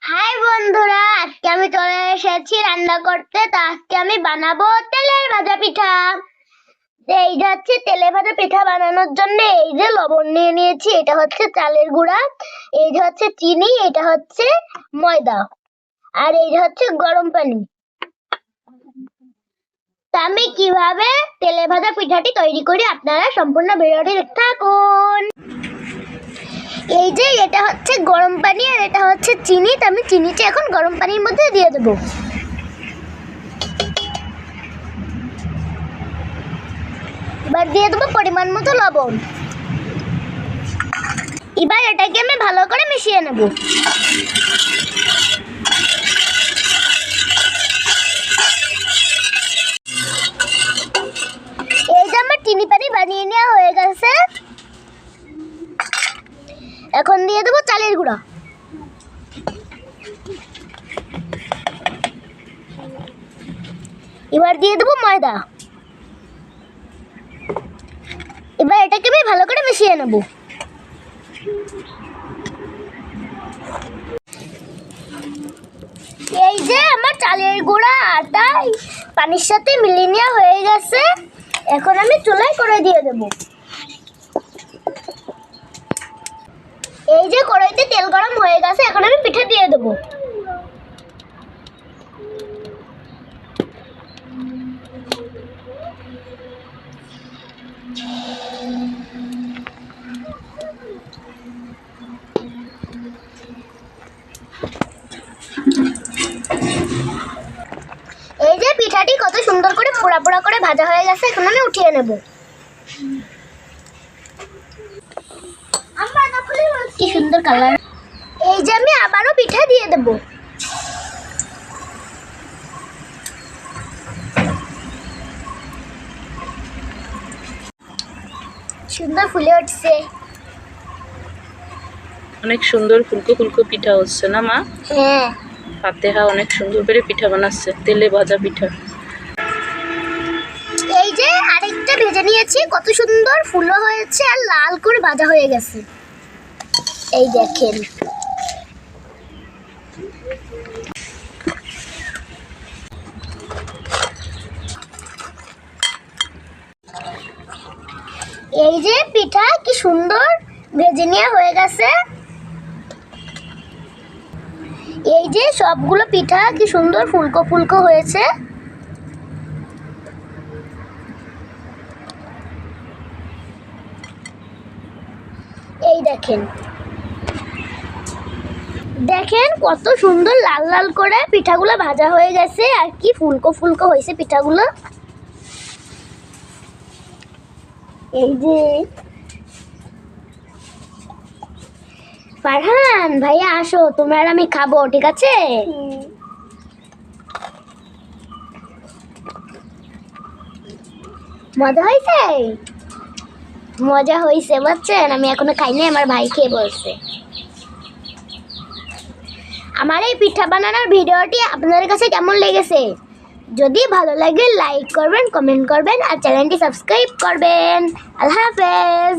High বন্ধুরা, আজকে আমি চলে এসেছি রান্না করতে। তো আজকে আমি বানাবো তেলের ভাজা পিঠা। এই যে হচ্ছে তেলের ভাজা পিঠা বানানোর জন্য এই যে লবণ নিয়ে নিয়েছি, এটা হচ্ছে চালের গুঁড়া, এই যে হচ্ছে চিনি, এটা হচ্ছে ময়দা, আর এই যে হচ্ছে গরম পানি। তা আমি কিভাবে তেলে ভাজা পিঠাটি তৈরি করি আপনারা সম্পূর্ণ ভিডিওটি দেখতে থাকুন। এই যে এটা হচ্ছে গরম পানি আর এটা হচ্ছে চিনি। তো আমি চিনিটা এখন গরম পানির মধ্যে দিয়ে দেবো। এবার দিয়ে দেবো পরিমাণ মতো লবণ। এবার এটাকে আমি ভালো করে মিশিয়ে নেব। এই যে আমার চিনি পানি বানিয়ে নেওয়া হয়ে গেছে। এখন দিয়ে দেবো চালের গুঁড়া। এবার দিয়ে দেবো ময়দা। এবার এটাকে আমি ভালো করে মিশিয়ে নেব। এই যে আমার চালের গুঁড়া আটা পানির সাথে মিলিয়ে নেওয়া হয়ে গেছে। এখন আমি চুলায় করে দিয়ে দেব। এই যে কড়াইতে তেল গরম হয়ে গেছে, এখন আমি পিঠা দিয়ে দেবো। এই যে পিঠাটি কত সুন্দর করে পোড়া পোড়া করে ভাজা হয়ে গেছে, এখন আমি উঠিয়ে নেব। কি সুন্দর কালার। এই যে আমি আবারও পিঠা দিয়ে দেব। সুন্দর ফুলে উঠছে। অনেক সুন্দর ফুলকো ফুলকো পিঠা হচ্ছে না মা? হ্যাঁ, ফাতেহা অনেক সুন্দর করে পিঠা বানাচ্ছে, তেলে ভাজা পিঠা। এই যে আরেকটা ভেজে নিয়েছি, কত সুন্দর ফুলও হয়েছে আর লাল করে ভাজা হয়ে গেছে। এই দেখেন। এই যে পিঠা কি সুন্দর ভেজে নেওয়া হয়ে গেছে। এই যে সবগুলো পিঠা কি সুন্দর ফুলকো ফুলকো হয়েছে। এই দেখেন, দেখেন কত সুন্দর লাল লাল করে পিঠাগুলো ভাজা হয়ে গেছে আর কি ফুলকো ফুলকো হয়েছে পিঠাগুলো। এই যে ফারহান ভাইয়া আসো, তোমার আমি খাবো, ঠিক আছে? মজা হয়েছে? মজা হয়েছে বুঝছেন, আমি এখনো খাইনি, আমার ভাই খেয়ে বলছে। আমার এই পিঠা বানানোর ভিডিওটি আপনাদের কাছে কেমন লেগেছে? যদি ভালো লাগে লাইক করবেন, কমেন্ট করবেন আর চ্যানেলটি সাবস্ক্রাইব করবেন। আল্লাহ হাফেজ।